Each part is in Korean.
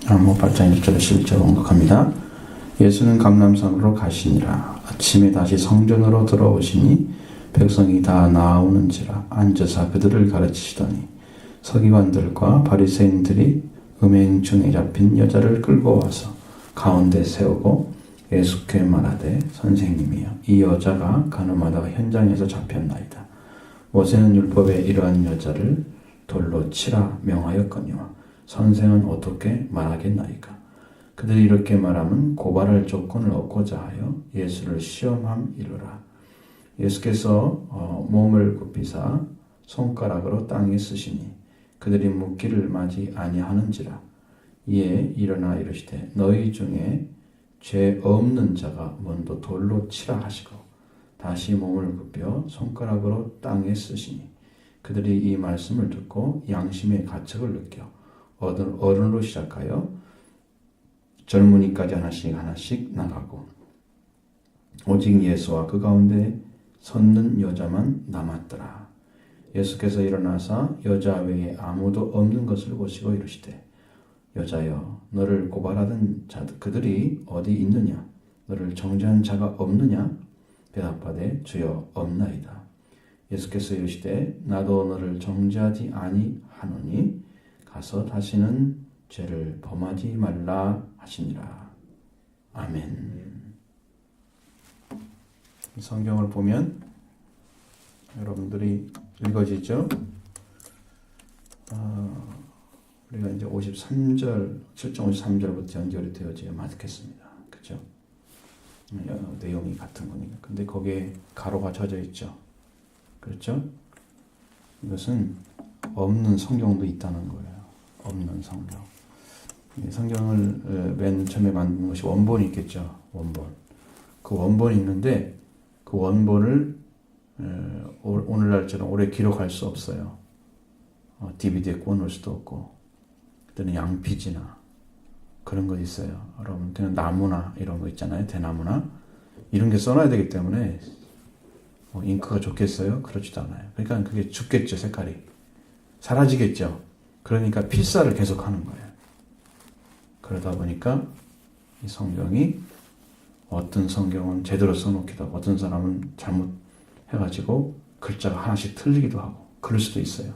아모 8장 1절에 11절 언급합니다. 예수는 감람산으로 가시니라. 아침에 다시 성전으로 들어오시니 백성이 다 나오는지라 앉으사 그들을 가르치시더니 서기관들과 바리새인들이 음행중에 잡힌 여자를 끌고 와서 가운데 세우고 예수께 말하되 선생님이여 이 여자가 간음하다가 현장에서 잡혔나이다. 모세는 율법에 이러한 여자를 돌로 치라 명하였거니와 선생은 어떻게 말하겠나이까. 그들이 이렇게 말하면 고발할 조건을 얻고자 하여 예수를 시험함이로라. 예수께서 몸을 굽히사 손가락으로 땅에 쓰시니 그들이 묻기를 마지 아니하는지라. 이에 일어나 이르시되 너희 중에 죄 없는 자가 먼저 돌로 치라 하시고 다시 몸을 굽혀 손가락으로 땅에 쓰시니 그들이 이 말씀을 듣고 양심의 가책을 느껴 어른으로 시작하여 젊은이까지 하나씩 나가고 오직 예수와 그 가운데 섰는 여자만 남았더라. 예수께서 일어나사 여자 외에 아무도 없는 것을 보시고 이르시되 여자여 너를 고발하던 자들 그들이 어디 있느냐? 너를 정죄한 자가 없느냐? 대답하되 주여 없나이다. 예수께서 이르시되 나도 너를 정죄하지 아니하노니 가서 다시는 죄를 범하지 말라 하시니라. 아멘. 성경을 보면 여러분들이 읽어지죠? 우리가 이제 53절, 7.53절부터 연결이 되어져야 맞겠습니다. 그죠? 내용이 같은 거니까. 근데 거기에 가로가 젖어 있죠. 그렇죠? 이것은 없는 성경도 있다는 거예요. 없는 성경. 성경을 맨 처음에 만든 것이 원본이 있겠죠. 원본. 그 원본이 있는데 그 원본을 오늘날처럼 오래 기록할 수 없어요. DVD에 구워놓을 수도 없고 그때는 양피지나 그런 거 있어요. 여러분 그냥 나무나 이런 거 있잖아요. 대나무나 이런 게 써놔야 되기 때문에 잉크가 좋겠어요? 그렇지도 않아요. 그러니까 그게 죽겠죠. 색깔이 사라지겠죠. 그러니까 필사를 계속하는 거예요. 그러다 보니까 이 성경이 어떤 성경은 제대로 써놓기도 하고 어떤 사람은 잘못해가지고 글자가 하나씩 틀리기도 하고 그럴 수도 있어요.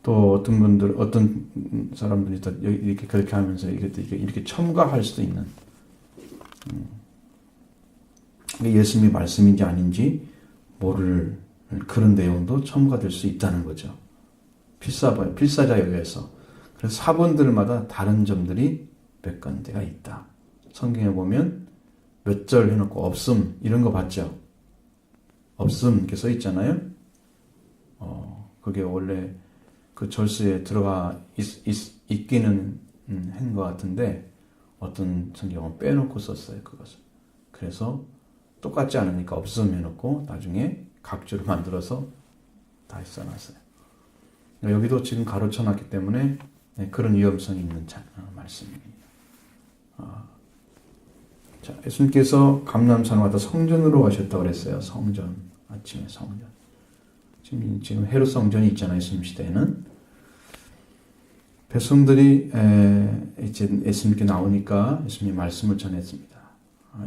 또 어떤 사람들이 또 이렇게 그렇게 하면서 이렇게 첨가할 수도 있는. 예수님의 말씀인지 아닌지 모를 그런 내용도 첨가될 수 있다는 거죠. 필사자에 의해서. 그래서 사본들마다 다른 점들이 몇 군데가 있다. 성경에 보면 몇 절 해놓고 없음 이런 거 봤죠? 없음 이렇게 써 있잖아요. 그게 원래 그 절수에 들어가 있기는 한 것 같은데 어떤 성경은 빼놓고 썼어요. 그것을. 그래서 똑같지 않으니까 없음 해놓고 나중에 각주를 만들어서 다시 써놨어요. 여기도 지금 가로쳐놨기 때문에 그런 위험성이 있는 말씀입니다. 자, 예수님께서 감람산을 왔다 성전으로 가셨다고 그랬어요. 성전. 아침에 성전. 지금 헤롯 성전이 있잖아요. 예수님 시대에는. 백성들이 이제 예수님께 나오니까 예수님이 말씀을 전했습니다.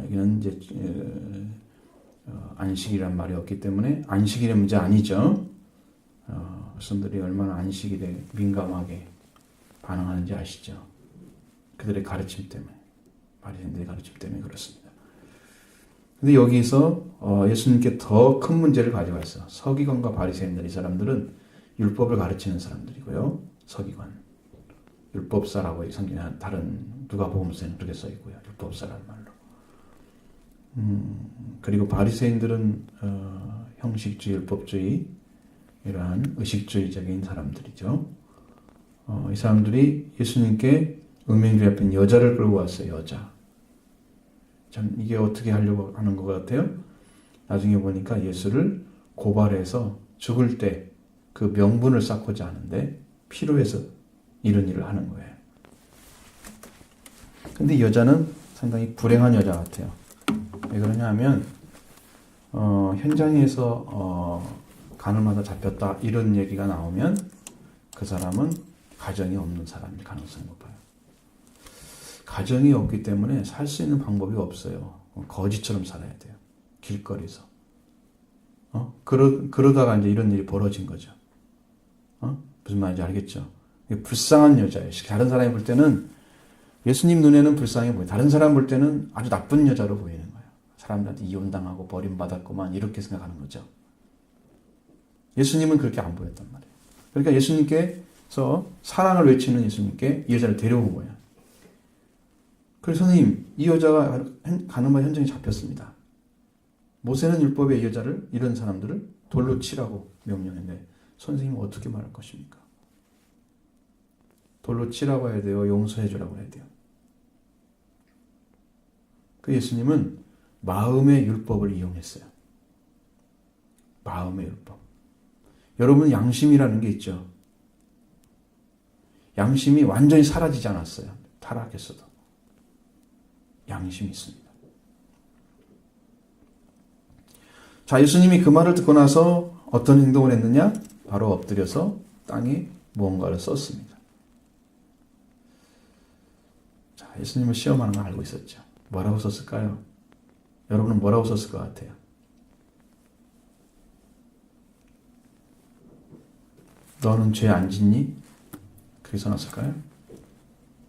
여기는 이제 안식이란 말이 없기 때문에 안식일의 문제 아니죠. 백성들이 얼마나 안식일에 민감하게 반응하는지 아시죠? 그들의 가르침 때문에, 바리새인들의 가르침 때문에 그렇습니다. 근데 여기서 예수님께 더 큰 문제를 가져왔어요. 서기관과 바리새인들, 이 사람들은 율법을 가르치는 사람들이고요. 서기관, 율법사라고 성경에 다른 누가복음서에는 그렇게 써 있고요. 율법사라는 말로. 그리고 바리새인들은 형식주의, 율법주의 이러한 의식주의적인 사람들이죠. 이 사람들이 예수님께 음행주에 잡힌 여자를 끌고 왔어요. 여자. 참 이게 어떻게 하려고 하는 것 같아요? 나중에 보니까 예수를 고발해서 죽을 때 그 명분을 쌓고자 하는데 필요해서 이런 일을 하는 거예요. 근데 이 여자는 상당히 불행한 여자 같아요. 왜 그러냐 하면 현장에서 간음하다 잡혔다 이런 얘기가 나오면 그 사람은 가정이 없는 사람일 가능성이 높아요. 가정이 없기 때문에 살 수 있는 방법이 없어요. 거지처럼 살아야 돼요. 길거리에서. 그러다가 이제 이런 일이 벌어진 거죠. 무슨 말인지 알겠죠? 불쌍한 여자예요. 다른 사람이 볼 때는, 예수님 눈에는 불쌍해 보여요. 다른 사람 볼 때는 아주 나쁜 여자로 보이는 거예요. 사람들한테 이혼당하고 버림받았구만, 이렇게 생각하는 거죠. 예수님은 그렇게 안 보였단 말이에요. 그러니까 예수님께서 사랑을 외치는 예수님께 이 여자를 데려온 거예요. 그래서 선생님, 이 여자가 가늠한 현장에 잡혔습니다. 모세는 율법에 이 여자를, 이런 사람들을 돌로 치라고 명령했는데 선생님은 어떻게 말할 것입니까? 돌로 치라고 해야 돼요? 용서해 주라고 해야 돼요? 그 예수님은 마음의 율법을 이용했어요. 마음의 율법. 여러분, 양심이라는 게 있죠. 양심이 완전히 사라지지 않았어요. 타락했어도. 양심이 있습니다. 자, 예수님이 그 말을 듣고 나서 어떤 행동을 했느냐? 바로 엎드려서 땅에 무언가를 썼습니다. 자, 예수님을 시험하는 걸 알고 있었죠. 뭐라고 썼을까요? 여러분은 뭐라고 썼을 것 같아요? 너는 죄 안 짓니? 그렇게 써놨을까요?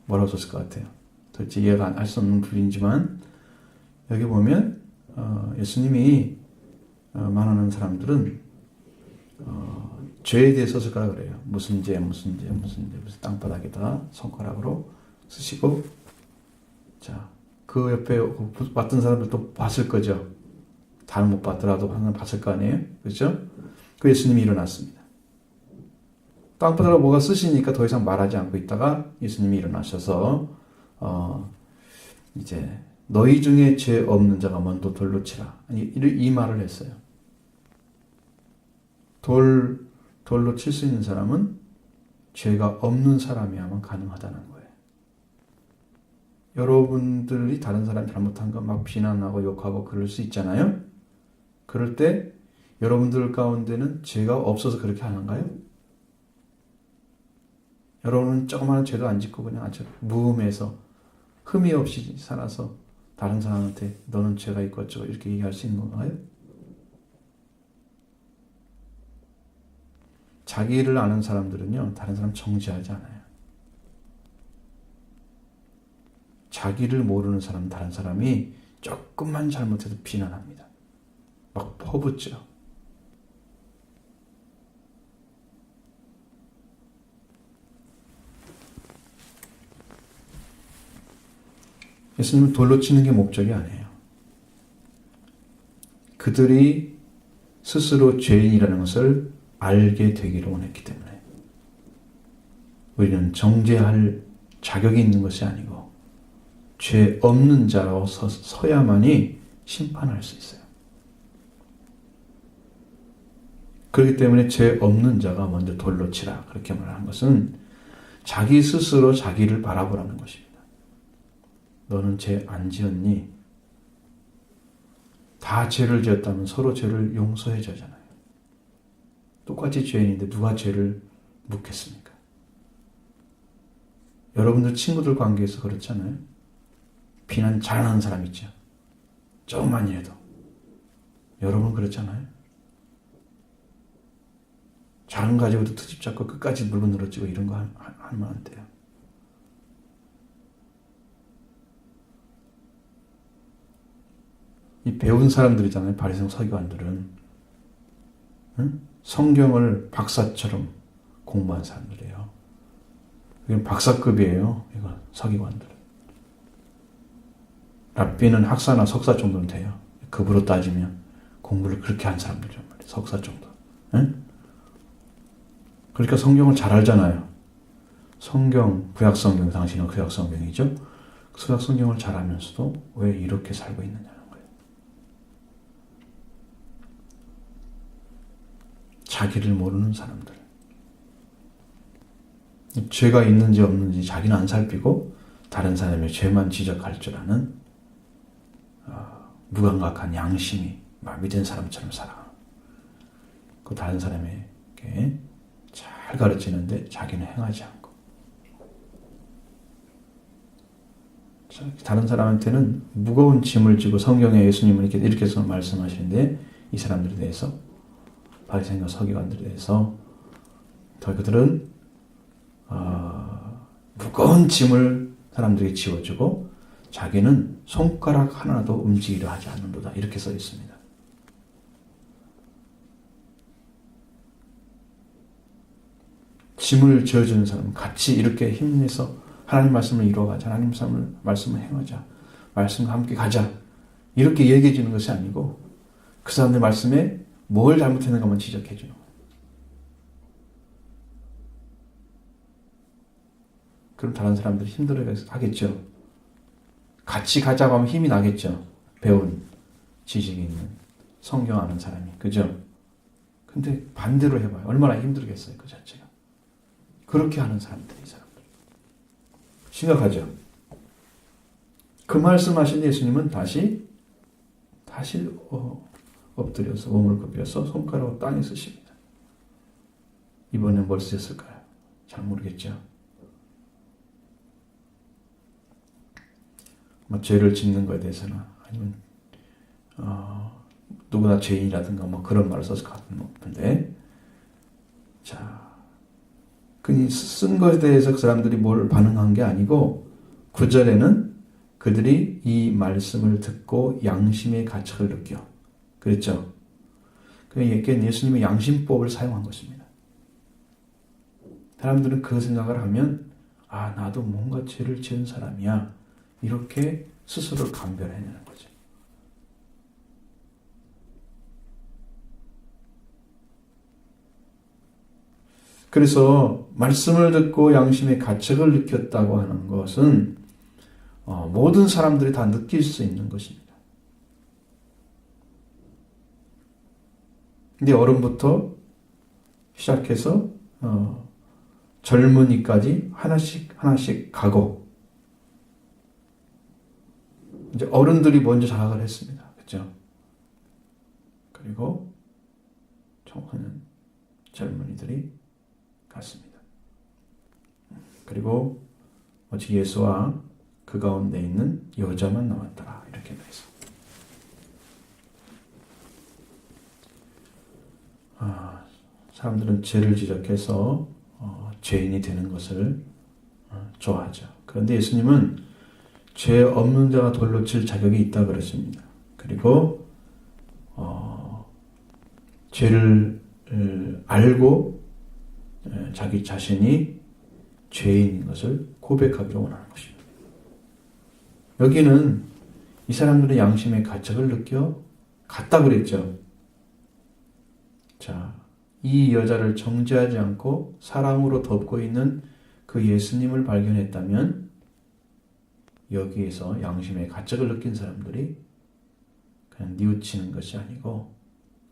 뭐라고 썼을 것 같아요? 도대체 이해가 할 수 없는 부분이지만 여기 보면 예수님이 말하는 사람들은 죄에 대해 썼을 거라 그래요. 무슨 땅바닥에다 손가락으로 쓰시고, 자, 그 옆에 봤던 사람들도 봤을 거죠. 다른 못 봤더라도 하나 봤을 거 아니에요? 그렇죠? 그 예수님이 일어났습니다. 땅바닥에 뭐가 쓰시니까 더 이상 말하지 않고 있다가 예수님이 일어나셔서 이제 너희 중에 죄 없는 자가 먼저 돌로 치라. 이 말을 했어요. 돌로 칠 수 있는 사람은 죄가 없는 사람이야만 가능하다는 거예요. 여러분들이 다른 사람이 잘못한 거 막 비난하고 욕하고 그럴 수 있잖아요. 그럴 때 여러분들 가운데는 죄가 없어서 그렇게 하는가요? 여러분은 조그마한 죄도 안 짓고 그냥 아주 무음해서 흠이 없이 살아서 다른 사람한테 너는 죄가 있고 어쩌고 이렇게 얘기할 수 있는 건가요? 자기를 아는 사람들은요, 다른 사람 정죄하지 않아요. 자기를 모르는 사람은 다른 사람이 조금만 잘못해도 비난합니다. 막 퍼붓죠. 예수님은 돌로 치는 게 목적이 아니에요. 그들이 스스로 죄인이라는 것을 알게 되기를 원했기 때문에 우리는 정죄할 자격이 있는 것이 아니고 죄 없는 자로 서야만이 심판할 수 있어요. 그렇기 때문에 죄 없는 자가 먼저 돌로 치라 그렇게 말하는 것은 자기 스스로 자기를 바라보라는 것입니다. 너는 죄 안 지었니? 다 죄를 지었다면 서로 죄를 용서해 줘야잖아요. 똑같이 죄인인데 누가 죄를 묻겠습니까? 여러분들 친구들 관계에서 그렇잖아요. 비난 잘하는 사람 있죠. 조금만이라도. 여러분 그렇잖아요. 작은 가지고도 트집 잡고 끝까지 물건 늘어지고 이런 거 하면 안 돼요. 이 배운 사람들이잖아요. 바리새인 서기관들은. 응? 성경을 박사처럼 공부한 사람들이에요. 이건 박사급이에요. 이건 서기관들은. 랍비는 학사나 석사 정도는 돼요. 급으로 따지면 공부를 그렇게 한 사람들이란 말이에요. 석사 정도. 응? 그러니까 성경을 잘 알잖아요. 성경, 구약성경, 당신은 구약성경이죠. 구약성경을 잘 알면서도 왜 이렇게 살고 있느냐는 거예요. 자기를 모르는 사람들. 죄가 있는지 없는지 자기는 안 살피고 다른 사람의 죄만 지적할 줄 아는 무감각한 양심이 마비된 사람처럼 살아. 그 다른 사람에게 잘 가르치는데 자기는 행하지 않고 다른 사람한테는 무거운 짐을 지고 성경에 예수님은 이렇게 해서 말씀하시는데 이 사람들에 대해서 바리새인과 서기관들에 대해서 그들은 무거운 짐을 사람들에게 지워주고 자기는 손가락 하나도 움직이려 하지 않는도다 이렇게 써 있습니다. 짐을 지어주는 사람은 같이 이렇게 힘내서 하나님 말씀을 이루어가자. 하나님 말씀을 행하자. 말씀과 함께 가자. 이렇게 얘기해 주는 것이 아니고 그 사람들 말씀에 뭘 잘못했는가만 지적해 주는 거예요. 그럼 다른 사람들이 힘들어 하겠죠. 같이 가자고 하면 힘이 나겠죠. 배운 지식이 있는 성경 아는 사람이. 그죠? 근데 반대로 해봐요. 얼마나 힘들겠어요. 그 자체가. 그렇게 하는 사람들이 이 사람들. 심각하죠. 그 말씀하신 예수님은 다시 엎드려서 몸을 굽혀서 손가락으로 땅에 쓰십니다. 이번엔 뭘 쓰셨을까요? 잘 모르겠죠. 죄를 짓는 것에 대해서나 아니면 누구나 죄인이라든가 그런 말을 써서 같은 높은데 그니 쓴 것에 대해서 그 사람들이 뭘 반응한 게 아니고 9절에는 그들이 이 말씀을 듣고 양심의 가책을 느껴. 그랬죠? 그러니까 예수님의 양심법을 사용한 것입니다. 사람들은 그 생각을 하면 나도 뭔가 죄를 지은 사람이야. 이렇게 스스로를 감별해내는 거죠. 그래서 말씀을 듣고 양심의 가책을 느꼈다고 하는 것은 모든 사람들이 다 느낄 수 있는 것입니다. 근데 어른부터 시작해서 젊은이까지 하나씩 가고 이제 어른들이 먼저 자각을 했습니다. 그렇죠? 그리고 청소년 젊은이들이 갔습니다. 그리고 오직 예수와 그 가운데 있는 여자만 남았더라. 이렇게 돼 있습니다. 사람들은 죄를 지적해서 죄인이 되는 것을 좋아하죠. 그런데 예수님은 죄 없는 자가 돌로 칠 자격이 있다 그러십니다. 그리고 죄를 알고 자기 자신이 죄인인 것을 고백하기를 원하는 것입니다. 여기는 이 사람들의 양심의 가책을 느껴 갔다 그랬죠. 이 여자를 정죄하지 않고 사랑으로 덮고 있는 그 예수님을 발견했다면 여기에서 양심의 가책을 느낀 사람들이 그냥 뉘우치는 것이 아니고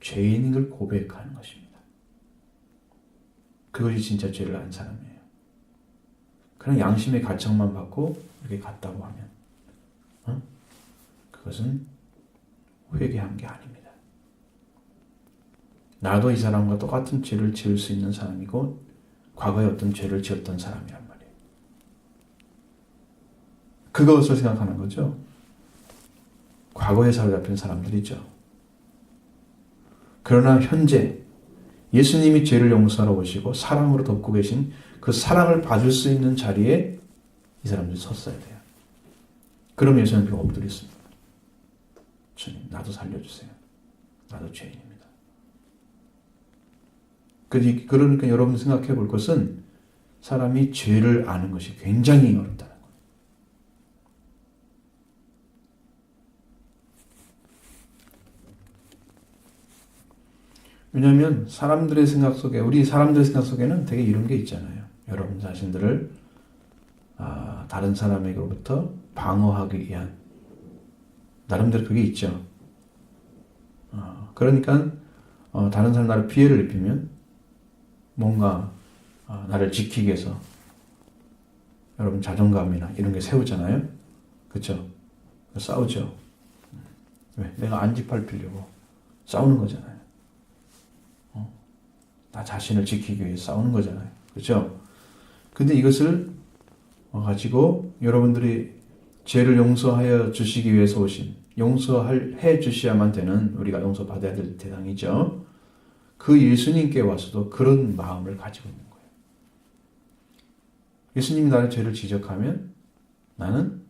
죄인인 걸 고백하는 것입니다. 그것이 진짜 죄를 안 사람이에요. 그냥 양심의 가책만 받고 이렇게 갔다고 하면 그것은 회개한 게 아닙니다. 나도 이 사람과 똑같은 죄를 지을 수 있는 사람이고 과거에 어떤 죄를 지었던 사람이란 말이에요. 그것을 생각하는 거죠. 과거에 사로잡힌 사람들이죠. 그러나 현재 예수님이 죄를 용서하러 오시고 사랑으로 덮고 계신 그 사랑을 받을 수 있는 자리에 이 사람들이 섰어야 돼요. 그럼 예수님이 엎드렸습니다. 주님, 나도 살려주세요. 나도 죄인입니다. 그러니까 여러분 생각해 볼 것은 사람이 죄를 아는 것이 굉장히 어렵다는 거예요. 왜냐하면 사람들의 생각 속에, 우리 사람들의 생각 속에는 되게 이런 게 있잖아요. 여러분 자신들을 다른 사람에게로부터 방어하기 위한 나름대로 그게 있죠. 그러니까 다른 사람 나를 피해를 입히면 뭔가 나를 지키기 위해서 여러분 자존감이나 이런 게 세우잖아요. 그렇죠? 싸우죠. 왜? 내가 안 짓밟히려고 싸우는 거잖아요. 나 자신을 지키기 위해 싸우는 거잖아요. 그렇죠? 근데 이것을 가지고 여러분들이 죄를 용서하여 주시기 위해서 오신, 용서해 주셔야만 되는 우리가 용서받아야 될 대상이죠. 그 예수님께 와서도 그런 마음을 가지고 있는 거예요. 예수님이 나의 죄를 지적하면 나는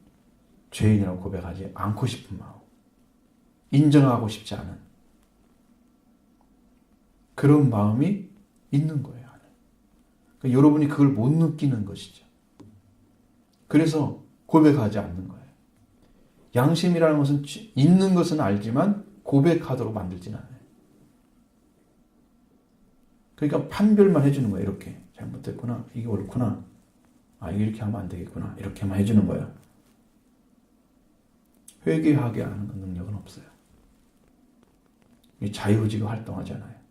죄인이라고 고백하지 않고 싶은 마음, 인정하고 싶지 않은 그런 마음이 있는 거예요. 그러니까 여러분이 그걸 못 느끼는 것이죠. 그래서 고백하지 않는 거예요. 양심이라는 것은 있는 것은 알지만 고백하도록 만들진 않아요. 그러니까 판별만 해주는 거예요. 이렇게 잘못됐구나, 이게 옳구나, 이게 이렇게 하면 안 되겠구나, 이렇게만 해주는 거예요. 회개하게 하는 능력은 없어요. 자유의지가 활동하지 않아요.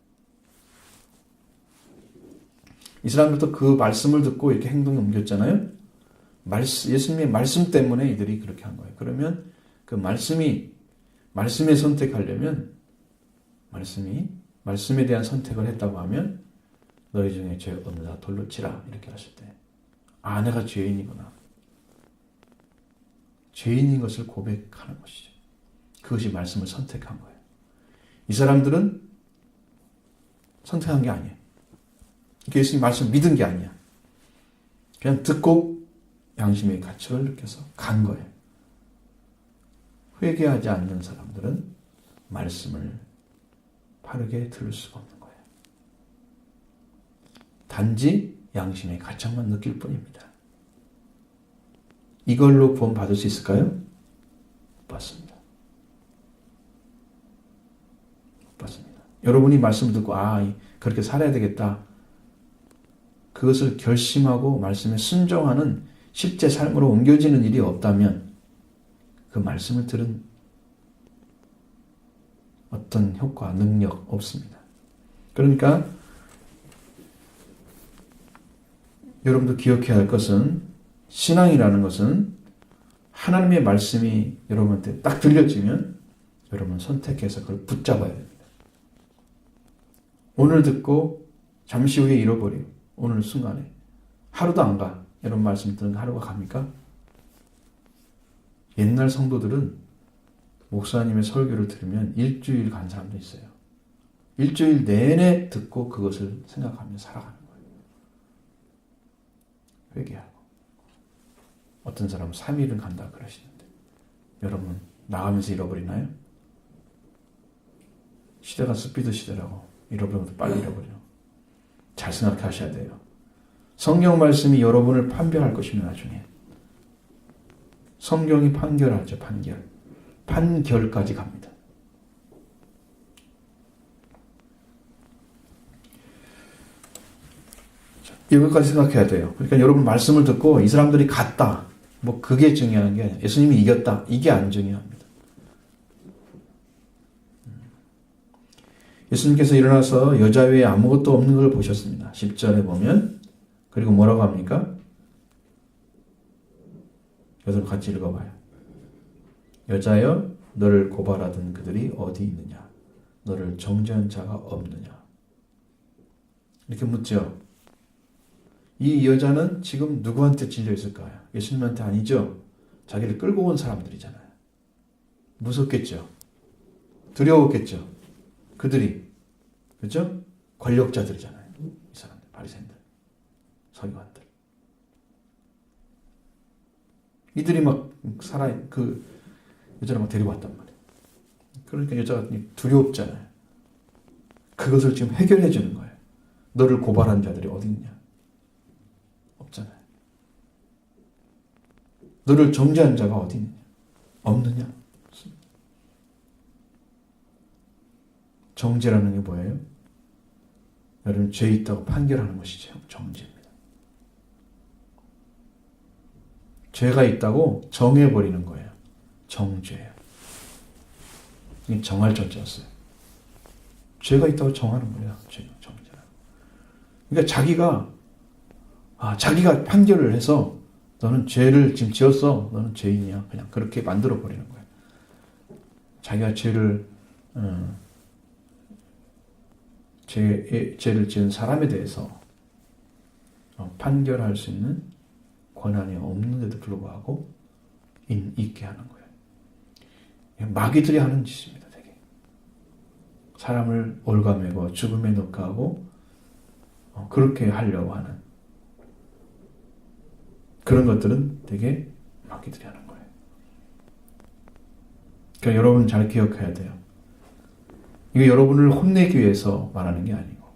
이 사람들도 그 말씀을 듣고 이렇게 행동에 옮겼잖아요. 예수님의 말씀 때문에 이들이 그렇게 한 거예요. 그러면 그 말씀에 선택하려면, 말씀에 대한 선택을 했다고 하면, 너희 중에 죄 없는 자 돌로 치라, 이렇게 하실 때, 내가 죄인이구나, 죄인인 것을 고백하는 것이죠. 그것이 말씀을 선택한 거예요. 이 사람들은 선택한 게 아니에요. 예수님 말씀 믿은 게 아니야. 그냥 듣고 양심의 가책을 느껴서 간 거예요. 회개하지 않는 사람들은 말씀을 바르게 들을 수가 없는 거예요. 단지 양심의 가책만 느낄 뿐입니다. 이걸로 구원 받을 수 있을까요? 못 받습니다. 못 받습니다. 여러분이 말씀을 듣고 그렇게 살아야 되겠다, 그것을 결심하고 말씀에 순종하는 실제 삶으로 옮겨지는 일이 없다면 그 말씀을 들은 어떤 효과, 능력 없습니다. 그러니까 여러분도 기억해야 할 것은, 신앙이라는 것은 하나님의 말씀이 여러분한테 딱 들려지면 여러분 선택해서 그걸 붙잡아야 됩니다. 오늘 듣고 잠시 후에 잃어버리고 오늘 순간에 하루도 안 가. 이런 말씀 듣는 하루가 갑니까? 옛날 성도들은 목사님의 설교를 들으면 일주일 간 사람도 있어요. 일주일 내내 듣고 그것을 생각하며 살아가는 거예요. 회개하고. 어떤 사람은 3일은 간다 그러시는데, 여러분 나가면서 잃어버리나요? 시대가 스피드 시대라고 잃어버리면 더 빨리 잃어버려. 잘 생각하셔야 돼요. 성경 말씀이 여러분을 판별할 것입니다. 나중에 성경이 판결하죠. 판결까지 갑니다. 이것까지 생각해야 돼요. 그러니까 여러분 말씀을 듣고 이 사람들이 갔다, 그게 중요한 게 아니라 예수님이 이겼다, 이게 안 중요합니다. 예수님께서 일어나서 여자 외에 아무것도 없는 걸 보셨습니다. 10절에 보면. 그리고 뭐라고 합니까? 여러분 같이 읽어봐요. 여자여, 너를 고발하던 그들이 어디 있느냐? 너를 정죄한 자가 없느냐? 이렇게 묻죠. 이 여자는 지금 누구한테 찔려 있을까요? 예수님한테 아니죠? 자기를 끌고 온 사람들이잖아요. 무섭겠죠? 두려웠겠죠? 그들이, 그렇죠? 권력자들이잖아요. 이 사람들, 바리새인들, 서기관들. 이들이 그 여자를 데리고 왔단 말이에요. 그러니까 여자가 두렵잖아요. 그것을 지금 해결해 주는 거예요. 너를 고발한 자들이 어디 있냐? 없잖아요. 너를 정죄한 자가 어디 있느냐? 없느냐? 정죄라는 게 뭐예요? 여러분, 죄 있다고 판결하는 것이죠. 정죄입니다. 죄가 있다고 정해버리는 거예요. 정죄예요. 이게 정할 정죄였어요. 죄가 있다고 정하는 거예요. 정죄는. 그러니까 자기가 판결을 해서 너는 죄를 지금 지었어. 너는 죄인이야. 그냥 그렇게 만들어버리는 거예요. 자기가 죄를 지은 사람에 대해서 판결할 수 있는 권한이 없는데도 불구하고 있게 하는 거예요. 마귀들이 하는 짓입니다. 되게. 사람을 올가매고 죽음에 넣게 하고 그렇게 하려고 하는 그런 것들은 되게 마귀들이 하는 거예요. 그러니까 여러분 잘 기억해야 돼요. 이거 여러분을 혼내기 위해서 말하는 게 아니고,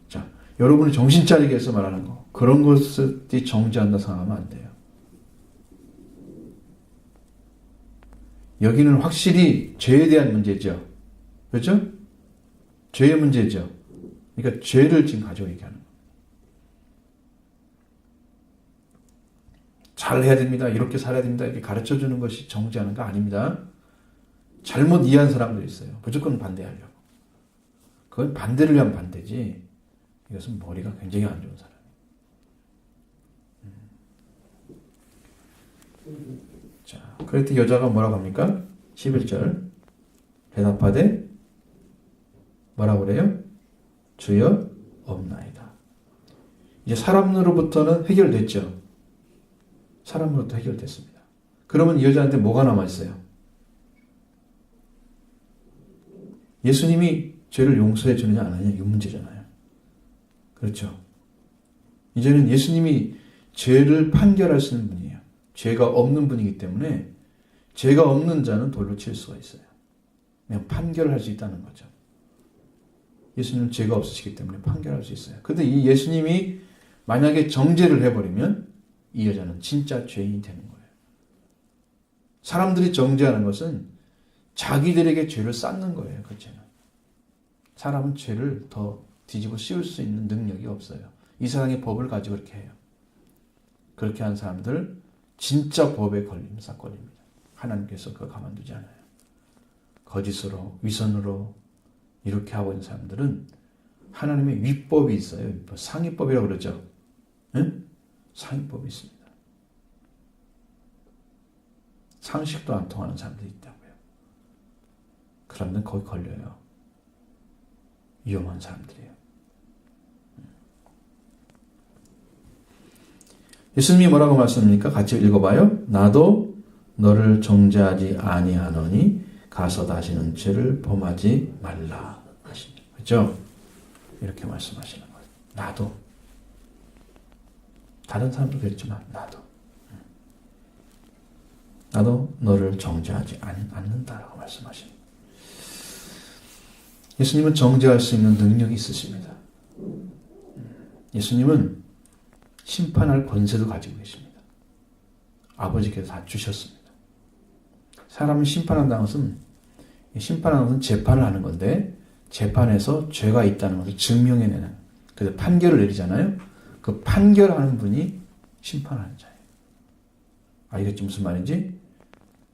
자, 여러분을 정신 차리기 위해서 말하는 거, 그런 것들이 정죄한다 생각하면 안 돼요. 여기는 확실히 죄에 대한 문제죠. 그렇죠? 죄의 문제죠. 그러니까 죄를 지금 가지고 얘기하는 거예요. 잘 해야 됩니다. 이렇게 살아야 됩니다. 이렇게 가르쳐 주는 것이 정죄하는 거 아닙니다. 잘못 이해한 사람도 있어요. 무조건 반대하려고. 그건 반대를 위한 반대지. 이것은 머리가 굉장히 안 좋은 사람이에요. 자, 그랬더니 여자가 뭐라고 합니까? 11절 대답하되 뭐라고 그래요? 주여 없나이다. 이제 사람으로부터는 해결됐죠. 사람으로부터 해결됐습니다. 그러면 이 여자한테 뭐가 남아있어요? 예수님이 죄를 용서해 주느냐 안 하느냐 이 문제잖아요. 그렇죠? 이제는 예수님이 죄를 판결할 수 있는 분이에요. 죄가 없는 분이기 때문에 죄가 없는 자는 돌로 칠 수가 있어요. 그냥 판결을 할 수 있다는 거죠. 예수님은 죄가 없으시기 때문에 판결할 수 있어요. 그런데 이 예수님이 만약에 정죄를 해버리면 이 여자는 진짜 죄인이 되는 거예요. 사람들이 정죄하는 것은 자기들에게 죄를 쌓는 거예요. 그 죄는. 사람은 죄를 더 뒤집어 씌울 수 있는 능력이 없어요. 이 세상의 법을 가지고 그렇게 해요. 그렇게 한 사람들 진짜 법에 걸리면 싹 걸립니다. 하나님께서 그거 가만두지 않아요. 거짓으로 위선으로 이렇게 하고 있는 사람들은 하나님의 위법이 있어요. 위법. 상위법이라고 그러죠. 응? 상위법이 있습니다. 상식도 안 통하는 사람들이 있다고요. 그 사람들은 거기 걸려요. 위험한 사람들이에요. 예수님이 뭐라고 말씀합니까? 같이 읽어봐요. 나도 너를 정죄하지 아니하노니 가서 다시는 죄를 범하지 말라 하시니. 그렇죠? 이렇게 말씀하시는 거예요. 나도. 다른 사람도 그랬지만 나도 너를 정죄하지 않는다라고 말씀하시는 거예요. 예수님은 정죄할 수 있는 능력이 있으십니다. 예수님은 심판할 권세도 가지고 계십니다. 아버지께서 다 주셨습니다. 사람을 심판한다는 것은 재판을 하는 건데 재판에서 죄가 있다는 것을 증명해내는 그래서 판결을 내리잖아요. 그 판결하는 분이 심판하는 자예요. 알겠지 무슨 말인지?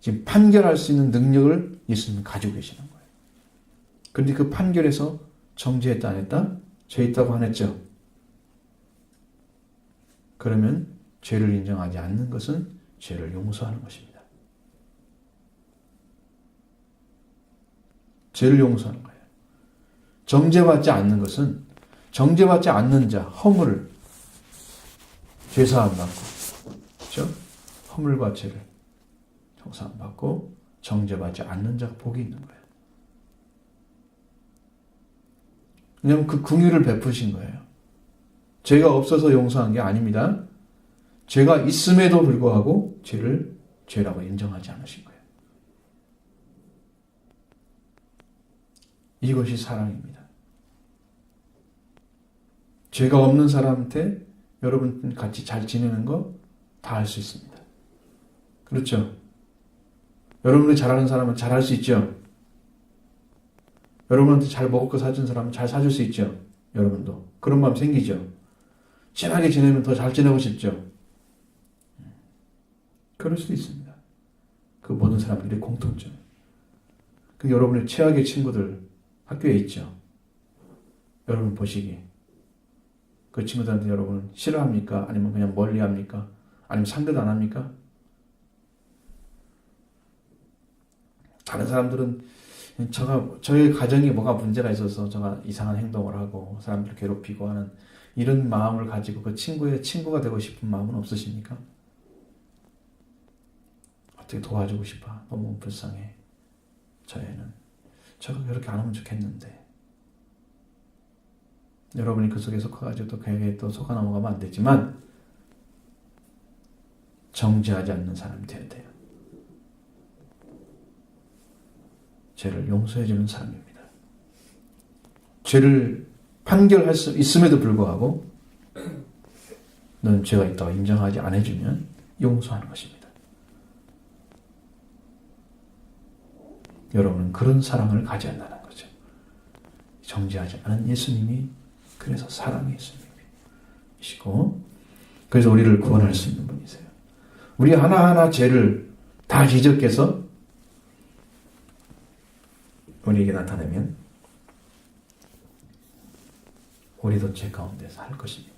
지금 판결할 수 있는 능력을 예수님은 가지고 계시는 거예요. 그런데 그 판결에서 정죄했다 안 했다? 죄 있다고 안 했죠? 그러면 죄를 인정하지 않는 것은 죄를 용서하는 것입니다. 죄를 용서하는 거예요. 정죄받지 않는 것은 정죄받지 않는 자, 허물, 죄사함 받고, 그렇죠? 허물과 죄를 정사함 받고 정죄받지 않는 자가 복이 있는 거예요. 왜냐하면 그 긍휼을 베푸신 거예요. 죄가 없어서 용서한 게 아닙니다. 죄가 있음에도 불구하고 죄를 죄라고 인정하지 않으신 거예요. 이것이 사랑입니다. 죄가 없는 사람한테 여러분 같이 잘 지내는 거 다 할 수 있습니다. 그렇죠? 여러분이 잘하는 사람은 잘할 수 있죠? 여러분한테 잘 먹을 거 사준 사람은 잘 사줄 수 있죠? 여러분도. 그런 마음 생기죠? 친하게 지내면 더 잘 지내고 싶죠? 그럴 수도 있습니다. 그 모든 사람들의 공통점. 그 여러분의 최악의 친구들 학교에 있죠? 여러분 보시기에. 그 친구들한테 여러분 싫어합니까? 아니면 그냥 멀리합니까? 아니면 상대도 안 합니까? 다른 사람들은 저의 가정에 뭐가 문제가 있어서 제가 이상한 행동을 하고 사람들을 괴롭히고 하는 이런 마음을 가지고 그 친구의 친구가 되고 싶은 마음은 없으십니까? 어떻게 도와주고 싶어. 너무 불쌍해. 저 애는. 저거 그렇게 안 하면 좋겠는데. 여러분이 그 속에 속아가지고 또 그에게 또 속아 넘어가면 안 되지만 정죄하지 않는 사람이 되어야 돼요. 죄를 용서해주는 사람입니다. 죄를 판결할 수 있음에도 불구하고 너는 죄가 있다고 인정하지 안 해주면 용서하는 것입니다. 여러분은 그런 사랑을 가져야 한다는 거죠. 정죄하지 않은 예수님이 그래서 사랑의 예수님이시고 그래서 우리를 구원할 수 있는 분이세요. 우리 하나하나 죄를 다 지적해서 우리에게 나타내면 우리도 죄 가운데 살 것입니다.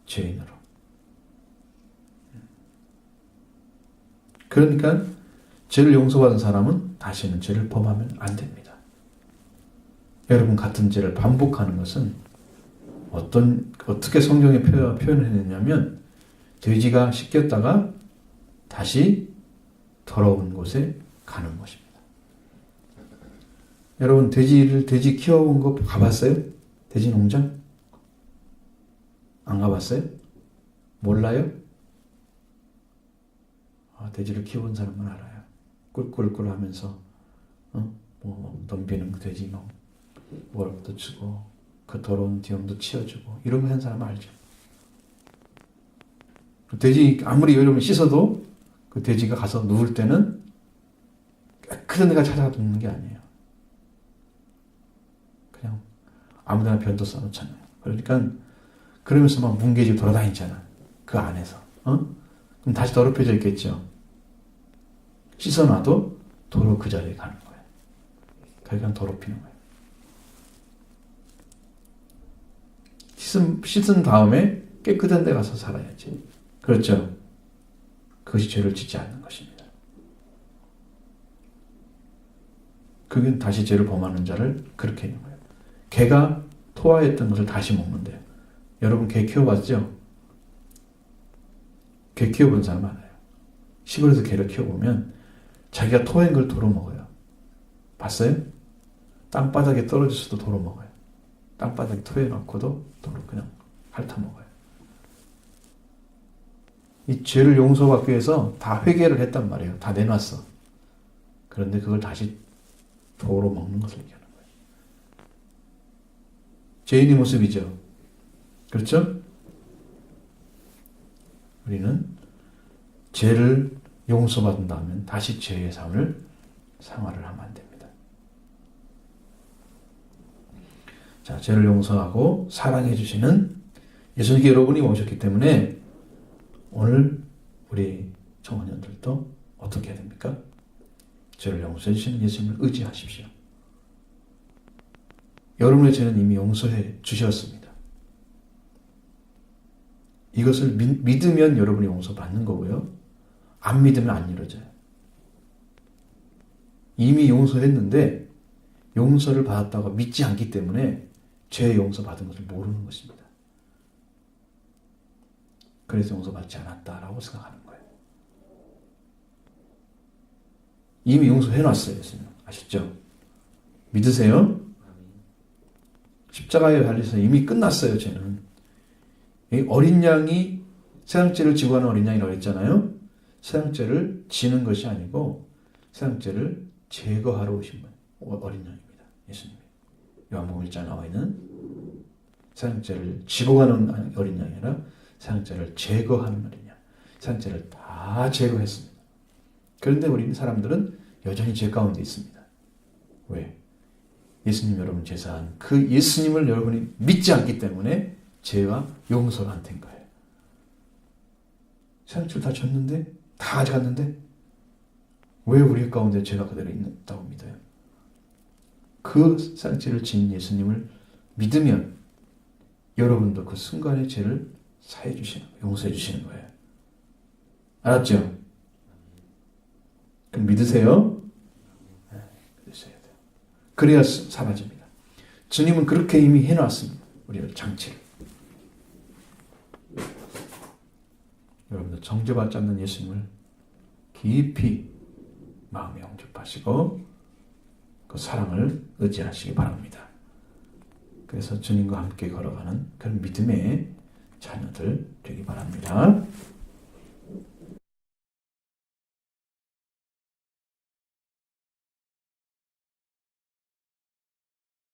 죄인으로. 그러니까 죄를 용서받은 사람은 다시는 죄를 범하면 안 됩니다. 여러분 같은 죄를 반복하는 것은 어떻게 성경에 표현을 해냈냐면 돼지가 씻겼다가 다시 더러운 곳에 가는 것입니다. 여러분 돼지 키워본 거 가봤어요? 돼지 농장? 안 가봤어요? 몰라요? 돼지를 키워본 사람은 알아요. 꿀꿀꿀 하면서 덤비는 그 돼지 뭐라도 주고 그 더러운 뒤엄도 치워주고 이런 거 한 사람은 알죠. 돼지 아무리 여러분 씻어도 그 돼지가 가서 누울 때는 깨끗한 데가 찾아가 눕는 게 아니에요. 그냥 아무데나 변도 써놓잖아요. 그러니까 그러면서 막 뭉개지고 돌아다니잖아. 그 안에서. 그럼 다시 더럽혀져 있겠죠. 씻어놔도 도로 그 자리에 가는 거예요. 그러니까 더럽히는 거예요. 씻은 다음에 깨끗한 데 가서 살아야지. 그렇죠? 그것이 죄를 짓지 않는 것입니다. 그게 다시 죄를 범하는 자를 그렇게 하는 거예요. 개가 토하했던 것을 다시 먹는데요. 여러분 개 키워봤죠? 개 키워본 사람 많아요. 시골에서 개를 키워보면 자기가 토한 걸 도로 먹어요. 봤어요? 땅바닥에 떨어졌어도 도로 먹어요. 땅바닥에 토해놓고도 도로 그냥 핥아먹어요. 이 죄를 용서받기 위해서 다 회개를 했단 말이에요. 다 내놨어. 그런데 그걸 다시 도로 먹는 것을 얘기하는 거예요. 죄인의 모습이죠. 그렇죠? 우리는 죄를 용서받는다면 다시 죄의 삶을 생활을 하면 안 됩니다. 자, 죄를 용서하고 사랑해 주시는 예수님께 여러분이 오셨기 때문에 오늘 우리 청소년들도 어떻게 해야 됩니까? 죄를 용서해 주시는 예수님을 의지하십시오. 여러분의 죄는 이미 용서해 주셨습니다. 이것을 믿으면 여러분이 용서받는 거고요. 안 믿으면 안 이루어져요. 이미 용서했는데 용서를 받았다고 믿지 않기 때문에 죄 용서받은 것을 모르는 것입니다. 그래서 용서받지 않았다라고 생각하는 거예요. 이미 용서해놨어요. 아시죠? 믿으세요? 십자가에 달려서 이미 끝났어요. 죄는. 어린 양이 세상죄를 지고 가는 어린 양이라고 했잖아요. 세상죄를 지는 것이 아니고 세상죄를 제거하러 오신 분, 어린 양입니다. 예수님이. 요한복음 1장에 나와 있는 세상죄를 지고 가는 어린 양이 아니라 세상죄를 제거하는 어린 양. 세상죄를 다 제거했습니다. 그런데 우리 사람들은 여전히 죄 가운데 있습니다. 왜? 예수님 여러분 제사한 그 예수님을 여러분이 믿지 않기 때문에 죄가 용서가 안 된 거예요. 세상죄를 다 졌는데 다 가져갔는데 왜 우리 가운데 죄가 그대로 있다고 믿어요? 그 세상죄를 진 예수님을 믿으면 여러분도 그 순간의 죄를 사해 주시는 거예요. 용서해 주시는 거예요. 알았죠? 그럼 믿으세요? 네, 믿으셔야 돼요. 그래야 사라집니다. 주님은 그렇게 이미 해놨습니다. 우리를 장치를. 여러분들 정죄받지 않는 예수님을 깊이 마음에 영접하시고 그 사랑을 의지하시기 바랍니다. 그래서 주님과 함께 걸어가는 그런 믿음의 자녀들 되기 바랍니다.